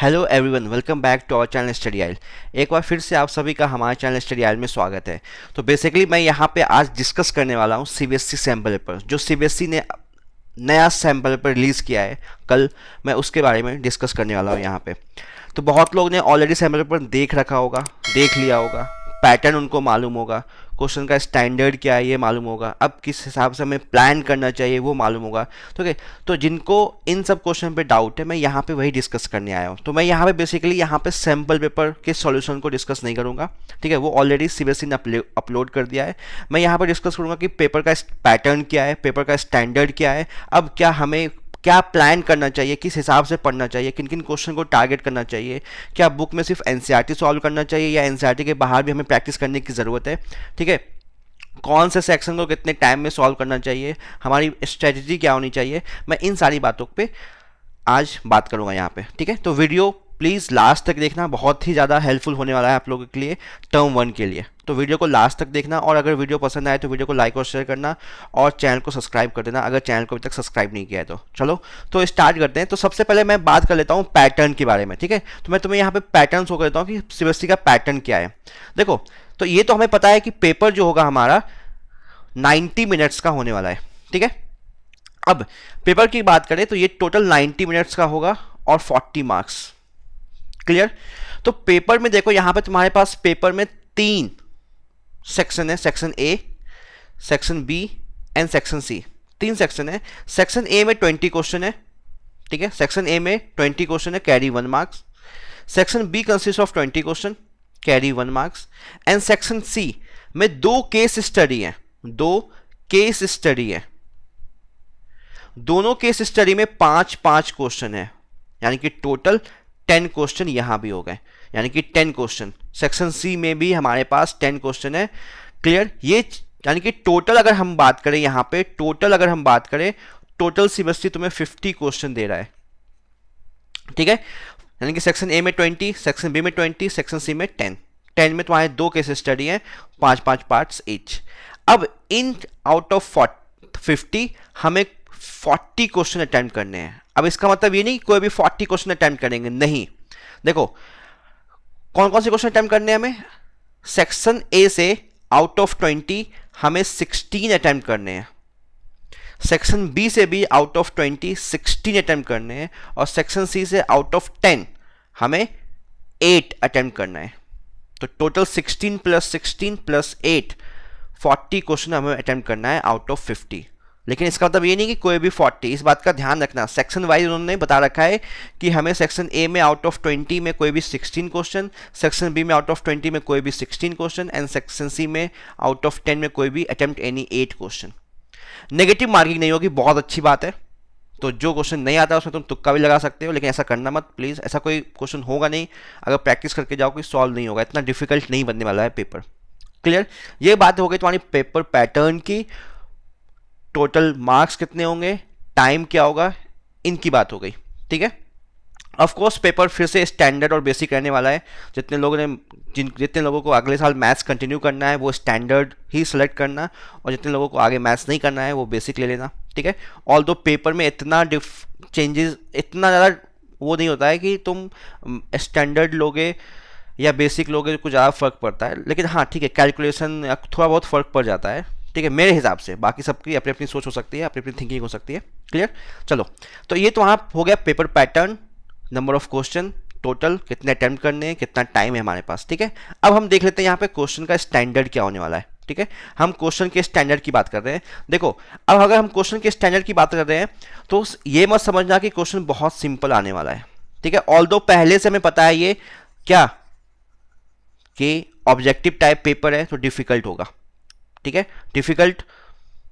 Hello everyone, welcome back to our channel Study Aisle. एक बार फिर से आप सभी का हमारे चैनल स्टडी आइल में स्वागत है। तो बेसिकली मैं यहाँ पे आज डिस्कस करने वाला हूँ सीबीएसई सैम्पल पेपर, जो सीबीएसई ने नया सैम्पल पेपर रिलीज़ किया है कल। मैं उसके बारे में डिस्कस करने वाला हूँ यहाँ पे। तो बहुत लोग ने ऑलरेडी सैम्पल पेपर देख रखा होगा, देख लिया होगा, पैटर्न उनको मालूम होगा, क्वेश्चन का स्टैंडर्ड क्या है ये मालूम होगा, अब किस हिसाब से हमें प्लान करना चाहिए वो मालूम होगा। ठीक है, तो जिनको इन सब क्वेश्चन पे डाउट है मैं यहाँ पे वही डिस्कस करने आया हूँ। तो मैं यहाँ पे बेसिकली यहाँ पे सैम्पल पेपर के सॉल्यूशन को डिस्कस नहीं करूँगा, ठीक है, वो ऑलरेडी सीबीएसई ने अपलोड कर दिया है। मैं यहाँ पर डिस्कस करूँगा कि पेपर का पैटर्न क्या है, पेपर का स्टैंडर्ड क्या है, अब क्या हमें क्या प्लान करना चाहिए, किस हिसाब से पढ़ना चाहिए, किन किन क्वेश्चन को टारगेट करना चाहिए, क्या बुक में सिर्फ एनसीईआरटी सॉल्व करना चाहिए या एनसीईआरटी के बाहर भी हमें प्रैक्टिस करने की ज़रूरत है, ठीक है, कौन से सेक्शन को कितने टाइम में सॉल्व करना चाहिए, हमारी स्ट्रेटजी क्या होनी चाहिए। मैं इन सारी बातों पे आज बात करूँगा यहाँ पे, ठीक है। तो वीडियो प्लीज़ लास्ट तक देखना, बहुत ही ज़्यादा हेल्पफुल होने वाला है आप लोगों के लिए टर्म 1 के लिए। तो वीडियो को लास्ट तक देखना, और अगर वीडियो पसंद आए तो वीडियो को लाइक और शेयर करना, और चैनल को सब्सक्राइब कर देना अगर चैनल को अभी तक सब्सक्राइब नहीं किया है तो। चलो तो स्टार्ट करते हैं। तो सबसे पहले मैं बात कर लेता हूँ पैटर्न के बारे में, ठीक है। तो मैं तुम्हें यहाँ पे पैटर्न शो कर देता हूँ कि सीबीएसई का पैटर्न क्या है। देखो, तो ये तो हमें पता है कि पेपर जो होगा हमारा 90 मिनट्स का होने वाला है, ठीक है। अब पेपर की बात करें तो ये टोटल 90 मिनट्स का होगा और 40 मार्क्स। क्लियर। तो पेपर में देखो यहाँ पे तुम्हारे पास पेपर में 3 सेक्शन है, section A, section B and section C. 3 section है। सेक्शन ए में 20 क्वेश्चन है, ठीक है। सेक्शन ए में 20 क्वेश्चन है, carry 1 marks. Section B consist of 20 question, carry 1 marks. And section C में 2 केस स्टडी है, 2 केस स्टडी है। दोनों केस स्टडी में 5-5 क्वेश्चन है, यानी कि टोटल 10 क्वेश्चन यहां भी हो गए, यानी कि 10 क्वेश्चन। सेक्शन सी में भी हमारे पास 10 क्वेश्चन है। क्लियर। ये यानी कि टोटल अगर हम बात करें यहां पे, टोटल अगर हम बात करें, टोटल सीबीएसई तुम्हें 50 क्वेश्चन दे रहा है, ठीक है। यानी कि सेक्शन ए में 20, सेक्शन बी में 20, सेक्शन सी में 10 में तुम्हारे 2 केस स्टडी हैं, 5-5 पार्ट्स ईच। अब इन आउट ऑफ 50 हमें 40 क्वेश्चन अटेम्प्ट करने हैं। अब इसका मतलब ये नहीं कि कोई भी 40 क्वेश्चन अटेम्प्ट करेंगे, नहीं। देखो कौन कौन से क्वेश्चन अटेम्प्ट करने हैं हमें। सेक्शन ए से आउट ऑफ 20 हमें 16 अटेम्प्ट करने हैं। सेक्शन बी से भी आउट ऑफ 20 16 अटेम्प्ट करने हैं, और सेक्शन सी से आउट ऑफ 10 हमें 8 अटेम्प्ट करना है। तो टोटल 16 + 16 + 8 40 क्वेश्चन हमें अटेम्प्ट करना है आउट ऑफ 50। लेकिन इसका मतलब ये नहीं कि कोई भी 40, इस बात का ध्यान रखना। सेक्शन वाइज उन्होंने बता रखा है कि हमें सेक्शन ए में आउट ऑफ 20 में कोई भी 16 क्वेश्चन, सेक्शन बी में आउट ऑफ 20 में कोई भी 16 क्वेश्चन, एंड सेक्शन सी में आउट ऑफ 10 में कोई भी attempt any 8 question. Negative marking नहीं होगी, बहुत अच्छी बात है। तो जो क्वेश्चन नहीं आता उसमें तुम तुक्का भी लगा सकते हो, लेकिन ऐसा करना मत प्लीज़। ऐसा कोई क्वेश्चन होगा नहीं, अगर प्रैक्टिस करके जाओ कोई सॉल्व नहीं होगा, इतना डिफिकल्ट नहीं बनने वाला है पेपर। क्लियर। ये बात हो गई तुम्हारी पेपर पैटर्न की, टोटल मार्क्स कितने होंगे, टाइम क्या होगा, इनकी बात हो गई, ठीक है। ऑफ कोर्स पेपर फिर से स्टैंडर्ड और बेसिक रहने वाला है। जितने लोगों को अगले साल मैथ्स कंटिन्यू करना है वो स्टैंडर्ड ही सिलेक्ट करना, और जितने लोगों को आगे मैथ्स नहीं करना है वो बेसिक ले लेना, ठीक है। ऑल्दो पेपर में इतना चेंजेस, इतना ज़्यादा वो नहीं होता है कि तुम स्टैंडर्ड लोगे या बेसिक लोगे, कुछ ज़्यादा फर्क पड़ता है। लेकिन हाँ ठीक है, कैलकुलेशन थोड़ा बहुत फर्क पड़ जाता है, ठीक है, मेरे हिसाब से। बाकी सबकी अपनी अपनी सोच हो सकती है, अपनी अपनी थिंकिंग हो सकती है। क्लियर। चलो तो ये तो वहाँ हो गया paper pattern, number of question, total कितने अटेम्प्ट करने हैं, कितना टाइम है हमारे पास, ठीक है। अब हम देख लेते हैं यहाँ पे क्वेश्चन का स्टैंडर्ड क्या होने वाला है, ठीक है। हम क्वेश्चन के स्टैंडर्ड की बात कर रहे हैं। देखो अब अगर हम क्वेश्चन के स्टैंडर्ड की बात कर रहे हैं तो ये मत समझना कि क्वेश्चन बहुत सिंपल आने वाला है, ठीक है। ऑल्दो पहले से हमें पता है ये क्या कि ऑब्जेक्टिव टाइप पेपर है तो डिफिकल्ट होगा, ठीक है। डिफिकल्ट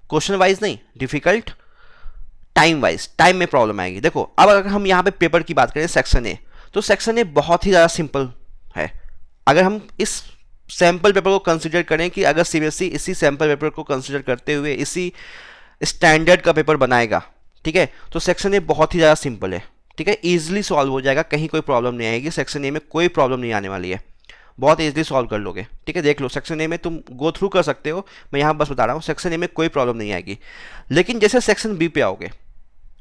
क्वेश्चन वाइज नहीं, डिफिकल्ट टाइम वाइज, टाइम में प्रॉब्लम आएगी। देखो अब अगर हम यहाँ पे पेपर की बात करें सेक्शन ए, तो सेक्शन ए बहुत ही ज़्यादा सिंपल है। अगर हम इस सैम्पल पेपर को कंसिडर करें कि अगर सीबीएसई इसी सैम्पल पेपर को कंसिडर करते हुए इसी स्टैंडर्ड का पेपर बनाएगा, ठीक है, तो सेक्शन ए बहुत ही ज़्यादा सिंपल है, ठीक है, ईजिली सॉल्व हो जाएगा, कहीं कोई प्रॉब्लम नहीं आएगी। सेक्शन ए में कोई प्रॉब्लम नहीं आने वाली है, बहुत ईजिली सॉल्व कर लोगे, ठीक है। देख लो सेक्शन ए में तुम गो थ्रू कर सकते हो, मैं यहाँ बस बता रहा हूँ, सेक्शन ए में कोई प्रॉब्लम नहीं आएगी। लेकिन जैसे सेक्शन बी पे आओगे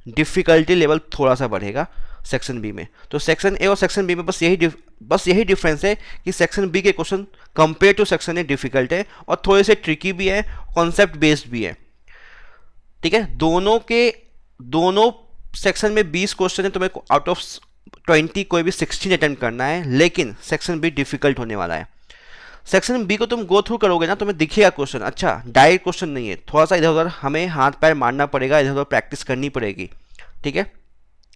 डिफ़िकल्टी लेवल थोड़ा सा बढ़ेगा, सेक्शन बी में। तो सेक्शन ए और सेक्शन बी में बस यही डिफरेंस है कि सेक्शन बी के question compare to section A difficult है और थोड़े से ट्रिकी भी है, कॉन्सेप्ट बेस्ड भी है। ठीक है, दोनों सेक्शन में 20 क्वेश्चन है, तुम्हें आउट ऑफ 20 कोई भी 16 अटेम्प्ट करना है, लेकिन सेक्शन बी डिफिकल्ट होने वाला है। सेक्शन बी को तुम गो थ्रू करोगे ना, तुम्हें दिखेगा क्वेश्चन, अच्छा डायरेक्ट क्वेश्चन नहीं है, थोड़ा सा इधर उधर हमें हाथ पैर मारना पड़ेगा, इधर उधर प्रैक्टिस करनी पड़ेगी। ठीक है,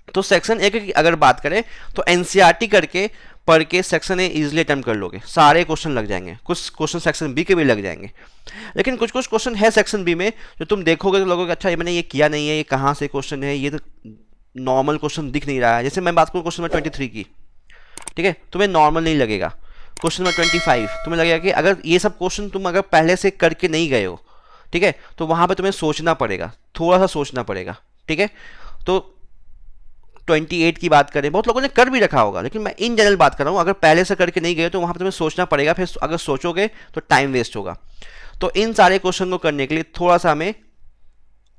तो सेक्शन ए की अगर बात करें तो एनसीईआरटी करके पढ़ के सेक्शन ए इजीली अटेम्प्ट कर लोगे, सारे क्वेश्चन लग जाएंगे, कुछ क्वेश्चन सेक्शन बी के भी लग जाएंगे। लेकिन कुछ क्वेश्चन है सेक्शन बी में जो तुम देखोगे तो लगोगे अच्छा ये मैंने ये किया नहीं है, ये कहाँ से क्वेश्चन है, ये तो नॉर्मल क्वेश्चन दिख नहीं रहा है। जैसे मैं बात करूँ क्वेश्चन नंबर 23 की, ठीक है, तुम्हें नॉर्मल नहीं लगेगा। क्वेश्चन नंबर 25 तुम्हें लगेगा कि अगर ये सब क्वेश्चन तुम अगर पहले से करके नहीं गए हो, ठीक है, तो वहाँ पे तुम्हें सोचना पड़ेगा, थोड़ा सा सोचना पड़ेगा। ठीक है, तो 28 की बात करें, बहुत लोगों ने कर भी रखा होगा, लेकिन मैं इन जनरल बात कर रहा हूँ, अगर पहले से करके नहीं गए तो वहाँ पर तुम्हें सोचना पड़ेगा, फिर अगर सोचोगे तो टाइम वेस्ट होगा। तो इन सारे क्वेश्चन को करने के लिए थोड़ा सा हमें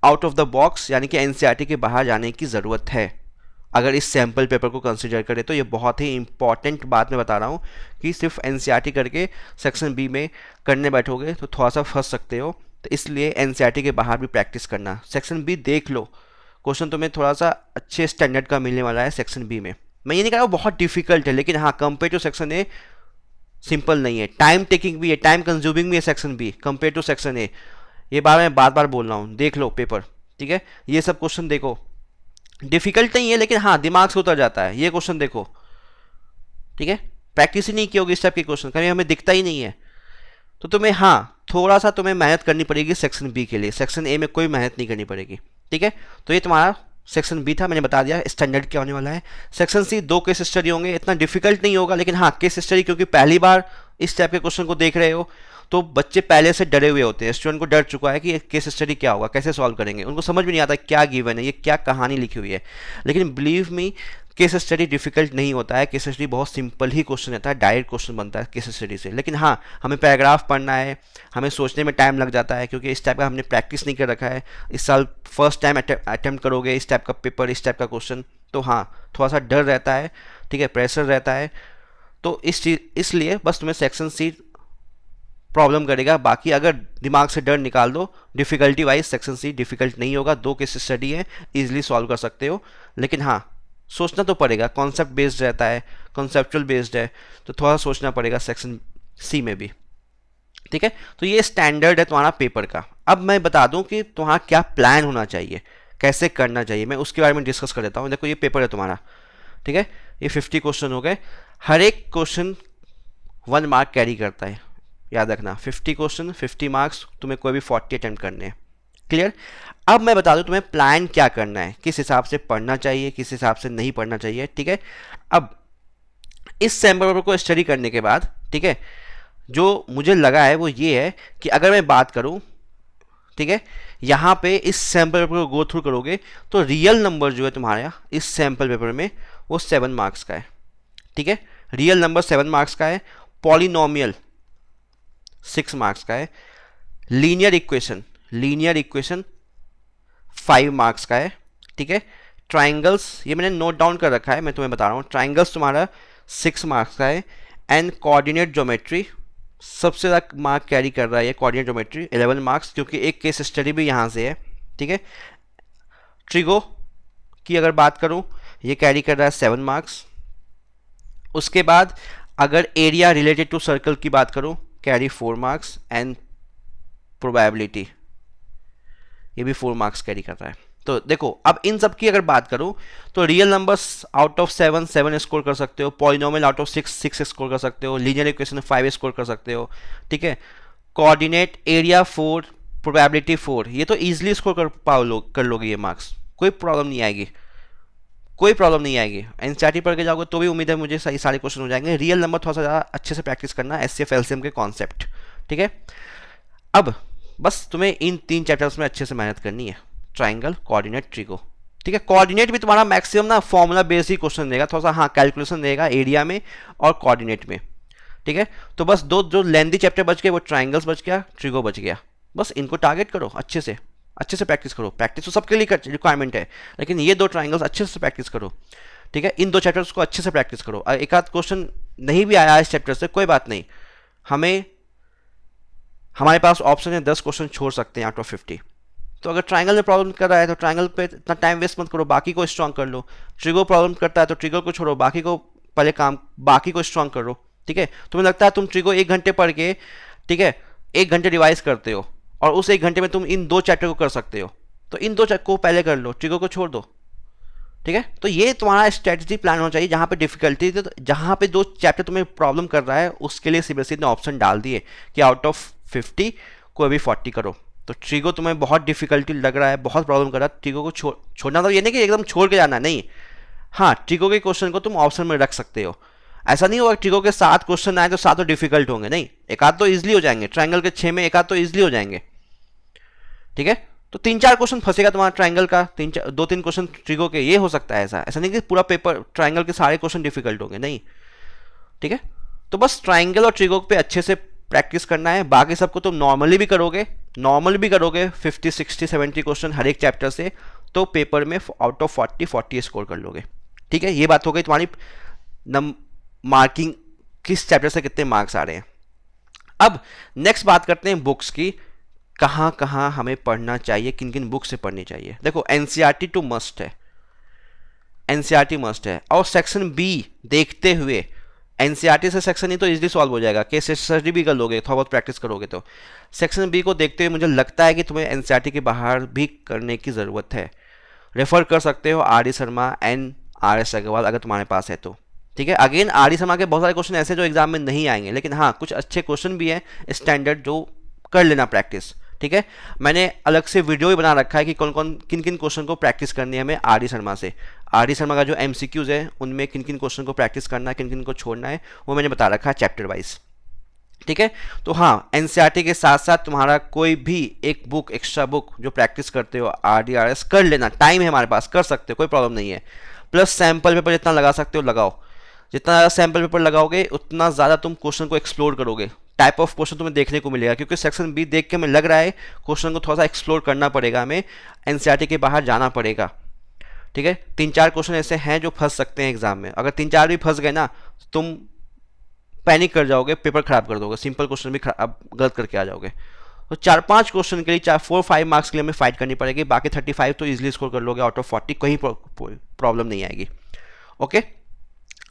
आउट ऑफ द बॉक्स यानी कि एनसीईआरटी के बाहर जाने की ज़रूरत है। अगर इस सैम्पल पेपर को कंसिडर करें तो ये बहुत ही इंपॉर्टेंट बात मैं बता रहा हूँ कि सिर्फ एनसीईआरटी करके सेक्शन बी में करने बैठोगे तो थोड़ा सा फंस सकते हो। तो इसलिए एनसीईआरटी के बाहर भी प्रैक्टिस करना। सेक्शन बी देख लो, क्वेश्चन तुम्हें थोड़ा सा अच्छे स्टैंडर्ड का मिलने वाला है सेक्शन बी में। मैं ये नहीं कह रहा हूँ बहुत डिफिकल्ट है, लेकिन हाँ compare to section A simple नहीं है, टाइम टेकिंग भी है, टाइम कंज्यूमिंग भी है section B compare to section A. ये बार मैं बार बोल रहा हूँ, देख लो पेपर। ठीक है, ये सब क्वेश्चन देखो, डिफिकल्ट नहीं है लेकिन हाँ दिमाग से उतर जाता है। ये क्वेश्चन देखो, ठीक है, प्रैक्टिस ही नहीं की होगी इस टाइप के क्वेश्चन, कभी हमें दिखता ही नहीं है। तो तुम्हें हाँ थोड़ा सा तुम्हें मेहनत करनी पड़ेगी सेक्शन बी के लिए, सेक्शन ए में कोई मेहनत नहीं करनी पड़ेगी। ठीक है, तो ये तुम्हारा सेक्शन बी था, मैंने बता दिया स्टैंडर्ड क्या होने वाला है। सेक्शन सी 2 केस स्टडी होंगे, इतना डिफिकल्ट नहीं होगा, लेकिन हाँ केस स्टडी क्योंकि पहली बार इस टाइप के क्वेश्चन को देख रहे हो तो बच्चे पहले से डरे हुए होते हैं, स्टूडेंट को डर चुका है कि केस स्टडी क्या होगा, कैसे सॉल्व करेंगे, उनको समझ भी नहीं आता क्या गिवन है, ये क्या कहानी लिखी हुई है। लेकिन believe me case study difficult नहीं होता है, केस स्टडी बहुत सिंपल ही क्वेश्चन रहता है, डायरेक्ट क्वेश्चन बनता है केस स्टडी से। लेकिन हाँ हमें पैराग्राफ पढ़ना है, हमें सोचने में टाइम लग जाता है क्योंकि इस टाइप का हमने प्रैक्टिस नहीं कर रखा है। इस साल फर्स्ट टाइम अटेम्प्ट करोगे इस टाइप का पेपर, इस टाइप का क्वेश्चन, तो हाँ थोड़ा सा डर रहता है, ठीक है, प्रेशर रहता है। तो इसलिए बस तुम्हें सेक्शन सी प्रॉब्लम करेगा, बाकी अगर दिमाग से डर निकाल दो difficulty wise section C difficult नहीं होगा। 2 केस स्टडी है, इजीली सॉल्व कर सकते हो। लेकिन हाँ सोचना तो पड़ेगा, कॉन्सेप्ट बेस्ड रहता है, कॉन्सेप्चुअल बेस्ड है, तो थोड़ा सोचना पड़ेगा सेक्शन सी में भी। ठीक है, तो ये स्टैंडर्ड है तुम्हारा पेपर का। अब मैं बता दूं कि तुम्हारा क्या प्लान होना चाहिए, कैसे करना चाहिए, मैं उसके बारे में डिस्कस कर देता हूँ। देखो ये पेपर है तुम्हारा, ठीक है, ये 50 क्वेश्चन हो गए, हर एक क्वेश्चन 1 मार्क कैरी करता है, याद रखना। 50 क्वेश्चन 50 मार्क्स, तुम्हें कोई भी 40 अटेम्प्ट करने हैं। क्लियर। अब मैं बता दूं तुम्हें प्लान क्या करना है, किस हिसाब से पढ़ना चाहिए, किस हिसाब से नहीं पढ़ना चाहिए। ठीक है, अब इस सैम्पल पेपर को स्टडी करने के बाद, ठीक है, जो मुझे लगा है वो ये है कि अगर मैं बात करूं, ठीक है, यहाँ पे इस सैम्पल पेपर को गो थ्रू करोगे तो रियल नंबर जो है तुम्हारा इस सैम्पल पेपर में वो 7 मार्क्स का है। ठीक है, रियल नंबर 7 मार्क्स का है, पॉलिनोमियल 6 मार्क्स का है, लीनियर इक्वेशन 5 मार्क्स का है। ठीक है, ट्राइंगल्स ये मैंने नोट डाउन कर रखा है, मैं तुम्हें बता रहा हूँ, ट्राइंगल्स तुम्हारा 6 मार्क्स का है। एंड कोऑर्डिनेट ज्योमेट्री सबसे ज़्यादा मार्क कैरी कर रहा है, ये कोऑर्डिनेट ज्योमेट्री 11 मार्क्स, क्योंकि एक केस स्टडी भी यहाँ से है। ठीक है, ट्रिगो की अगर बात करूँ ये कैरी कर रहा है 7 मार्क्स। उसके बाद अगर एरिया रिलेटेड टू सर्कल की बात करूँ कैरी 4 मार्क्स। एंड प्रोबेबिलिटी ये भी 4 मार्क्स कैरी कर रहा है। तो देखो अब इन सब की अगर बात करूं तो real numbers out of 7 score कर सकते हो, पॉलिनोमियल आउट ऑफ 6 स्कोर कर सकते हो, लीनियर इक्वेशन 5 स्कोर कर सकते हो। ठीक है, कोऑर्डिनेट एरिया 4, प्रोबेबिलिटी 4, ये तो ईजिली स्कोर कर लोगे, ये मार्क्स कोई प्रॉब्लम नहीं आएगी, कोई प्रॉब्लम नहीं आएगी। एनसीईआरटी पढ़ के जाओगे तो भी उम्मीद है मुझे सही सारे क्वेश्चन हो जाएंगे। रियल नंबर थोड़ा सा ज़्यादा अच्छे से प्रैक्टिस करना, एचसीएफ एलसीएम के कॉन्सेप्ट। ठीक है, अब बस तुम्हें इन 3 चैप्टर्स में अच्छे से मेहनत करनी है, ट्राइंगल, कोऑर्डिनेट, ट्रिगो। ठीक है, कोऑर्डिनेट भी तुम्हारा मैक्सिमम ना फॉर्मूला बेस्ड ही क्वेश्चन देगा, थोड़ा सा हाँ कैलकुलेशन देगा एरिया में और कोऑर्डिनेट में। ठीक है, तो बस 2 जो लेंथी चैप्टर बच गए वो ट्राइंगल्स बच गया, ट्रिगो बच गया। बस इनको टारगेट करो, अच्छे से प्रैक्टिस करो। प्रैक्टिस तो सबके लिए रिक्वायरमेंट है, लेकिन ये 2 ट्राइंगल्स अच्छे से प्रैक्टिस करो। ठीक है, इन 2 चैप्टर्स को अच्छे से प्रैक्टिस करो। एक आध क्वेश्चन नहीं भी आया इस चैप्टर से कोई बात नहीं, हमारे पास ऑप्शन है 10 क्वेश्चन छोड़ सकते हैं आउट ऑफ 50। तो अगर ट्राइंगल में प्रॉब्लम कर रहा है तो ट्राइंगल पे इतना टाइम वेस्ट मत करो, बाकी को स्ट्रांग कर लो। ट्रिगर प्रॉब्लम करता है तो ट्रिगर को छोड़ो, बाकी को स्ट्रांग करो। ठीक है, तुम्हें लगता है तुम ट्रिगर 1 घंटे पढ़ के, ठीक है, 1 घंटे रिवाइज करते हो और उस 1 घंटे में तुम इन 2 चैप्टर को कर सकते हो, तो इन 2 चैप्टर को पहले कर लो, ट्रिगर को छोड़ दो। ठीक है, तो ये तुम्हारा स्ट्रेटजी प्लान होना चाहिए। जहाँ पे डिफिकल्टी, जहाँ पे 2 चैप्टर तुम्हें प्रॉब्लम कर रहा है उसके लिए सीबीएसई ने ऑप्शन डाल दिए कि आउट ऑफ 50 को अभी 40 करो। तो ट्रिगो तुम्हें बहुत डिफिकल्टी लग रहा है, बहुत प्रॉब्लम कर रहा है, ट्रिगो को छोड़ना तो ये नहीं कि एकदम छोड़ के जाना, नहीं। हाँ, ट्रिगो के क्वेश्चन को तुम ऑप्शन में रख सकते हो। ऐसा नहीं होगा ट्रिगो के 7 क्वेश्चन आए तो 7 डिफिकल्ट होंगे, नहीं, एक आध तो ईजिली हो जाएंगे। ट्राइंगल के 6 में एक आध तो ईजिली हो जाएंगे। ठीक है, तो 3-4 क्वेश्चन फंसेगा तुम्हारा ट्राइंगल का, 2-3 क्वेश्चन ट्रिगो के, ये हो सकता है। ऐसा नहीं कि पूरा पेपर ट्राइंगल के सारे क्वेश्चन डिफिकल्ट होंगे, नहीं। ठीक है, तो बस ट्राइंगल और ट्रिगो पे अच्छे से प्रैक्टिस करना है, बाकी सबको तुम नॉर्मली भी करोगे 50, 60, 70 क्वेश्चन हर एक चैप्टर से, तो पेपर में आउट ऑफ 40 स्कोर कर लोगे। ठीक है, ये बात हो गई तुम्हारी मार्किंग, किस चैप्टर से कितने मार्क्स आ रहे हैं। अब नेक्स्ट बात करते हैं बुक्स की, कहाँ कहाँ हमें पढ़ना चाहिए, किन किन बुक से पढ़नी चाहिए। देखो, एनसीईआरटी टू मस्ट है, एनसीईआरटी मस्ट है, और सेक्शन बी देखते हुए एनसीईआरटी से सेक्शन ई तो इजीली सॉल्व हो जाएगा, केस स्टडी भी कर लोगे, थोड़ा बहुत प्रैक्टिस करोगे तो। सेक्शन बी को देखते हुए मुझे लगता है कि तुम्हें एनसीईआरटी के बाहर भी करने की ज़रूरत है। रेफर कर सकते हो R D Sharma and R S Agarwal अगर तुम्हारे पास है तो। ठीक है, अगेन आर डी शर्मा के बहुत सारे क्वेश्चन ऐसे जो एग्जाम में नहीं आएंगे, लेकिन हाँ कुछ अच्छे क्वेश्चन भी हैं स्टैंडर्ड, जो कर लेना प्रैक्टिस। ठीक है, मैंने अलग से वीडियो भी बना रखा है कि कौन कौन किन किन क्वेश्चन को प्रैक्टिस करनी है हमें आर डी शर्मा से। आर डी शर्मा का जो एमसीक्यूज है उनमें किन किन क्वेश्चन को प्रैक्टिस करना है, किन किन को छोड़ना है, वो मैंने बता रखा है चैप्टर वाइज। ठीक है, तो हाँ, एनसीईआरटी के साथ साथ तुम्हारा कोई भी एक बुक, एक्स्ट्रा बुक जो प्रैक्टिस करते हो आरडीआरएस कर लेना, टाइम है हमारे पास, कर सकते हो, कोई प्रॉब्लम नहीं है। प्लस सैम्पल पेपर जितना लगा सकते हो लगाओ, जितना ज़्यादा सैम्पल पेपर लगाओगे उतना ज़्यादा तुम क्वेश्चन को एक्सप्लोर करोगे, टाइप ऑफ क्वेश्चन तुम्हें देखने को मिलेगा। क्योंकि सेक्शन बी देख के हमें लग रहा है क्वेश्चन को थोड़ा सा एक्सप्लोर करना पड़ेगा, हमें एनसीईआरटी के बाहर जाना पड़ेगा। ठीक है, 3-4 क्वेश्चन ऐसे हैं जो फंस सकते हैं एग्जाम में, अगर 3-4 भी फंस गए ना तुम पैनिक कर जाओगे, पेपर खराब कर दोगे, सिंपल क्वेश्चन भी गलत करके आ जाओगे। तो 4-5 क्वेश्चन के लिए 4-5 मार्क्स के लिए हमें फाइट करनी पड़ेगी, बाकी 35 तो इजीली स्कोर कर लोगे आउट ऑफ 40, कहीं प्रॉब्लम नहीं आएगी। ओके,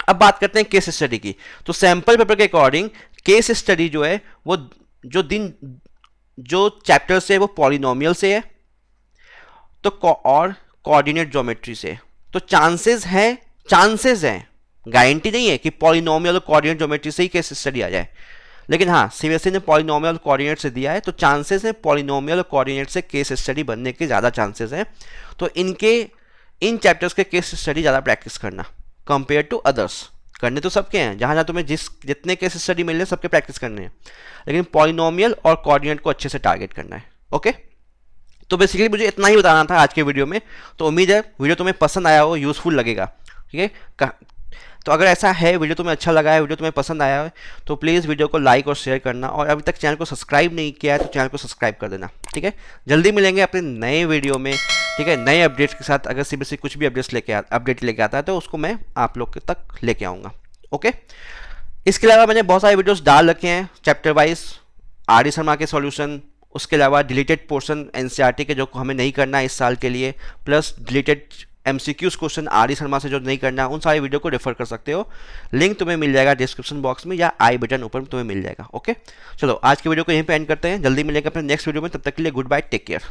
अब बात करते हैं केस स्टडी की। तो सैंपल पेपर के अकॉर्डिंग केस स्टडी जो है वो जो चैप्टर से वो पॉलिनोमियल से है तो और कोऑर्डिनेट ज्योमेट्री से। तो चांसेस हैं, गारंटी नहीं है कि पॉलिनोमियल और कोऑर्डिनेट ज्योमेट्री से ही केस स्टडी आ जाए, लेकिन हाँ सीबीएसई ने पॉलिनोमियल और कोऑर्डिनेट से दिया है, तो चांसेस है पॉलिनोमियल और कोऑर्डिनेट से केस स्टडी बनने के ज़्यादा चांसेस हैं। तो इन चैप्टर्स के केस स्टडी ज़्यादा प्रैक्टिस करना कंपेयर टू अदर्स। करने तो सबके हैं, जहाँ तुम्हें जितने केस स्टडी मिल रहे हैं सबके प्रैक्टिस करने हैं, लेकिन पॉलिनोमियल और कोऑर्डिनेट को अच्छे से टारगेट करना है। ओके, तो बेसिकली मुझे इतना ही बताना था आज के वीडियो में। तो उम्मीद है वीडियो तुम्हें पसंद आया हो, यूजफुल लगेगा। ठीक है, तो अगर ऐसा है, वीडियो तुम्हें अच्छा लगा है, वीडियो तुम्हें पसंद आया है, तो प्लीज़ वीडियो को लाइक और शेयर करना, और अभी तक चैनल को सब्सक्राइब नहीं किया है तो चैनल को सब्सक्राइब कर देना। ठीक है, जल्दी मिलेंगे अपने नए वीडियो में। ठीक है, नए अपडेट्स के साथ। अगर सीबीएसई कुछ भी अपडेट लेके आता है तो उसको मैं आप लोग तक लेके आऊँगा। ओके, इसके अलावा मैंने बहुत सारे वीडियोस डाल रखे हैं chapter wise, are D Sharma के सॉल्यूशन, उसके अलावा डिलीटेड पोर्शन एनसीईआरटी के जो हमें नहीं करना है इस साल के लिए, plus deleted MCQs question are D Sharma से जो नहीं करना है, उन सारे वीडियो को रेफर कर सकते हो। लिंक तुम्हें मिल जाएगा डिस्क्रिप्शन बॉक्स में या आई बटन ऊपर तुम्हें मिल जाएगा। ओके, चलो आज के वीडियो को यहीं पे एंड करते हैं, जल्दी मिलेगा अपने नेक्स्ट वीडियो में, तब तक के लिए गुड बाय, टेक केयर।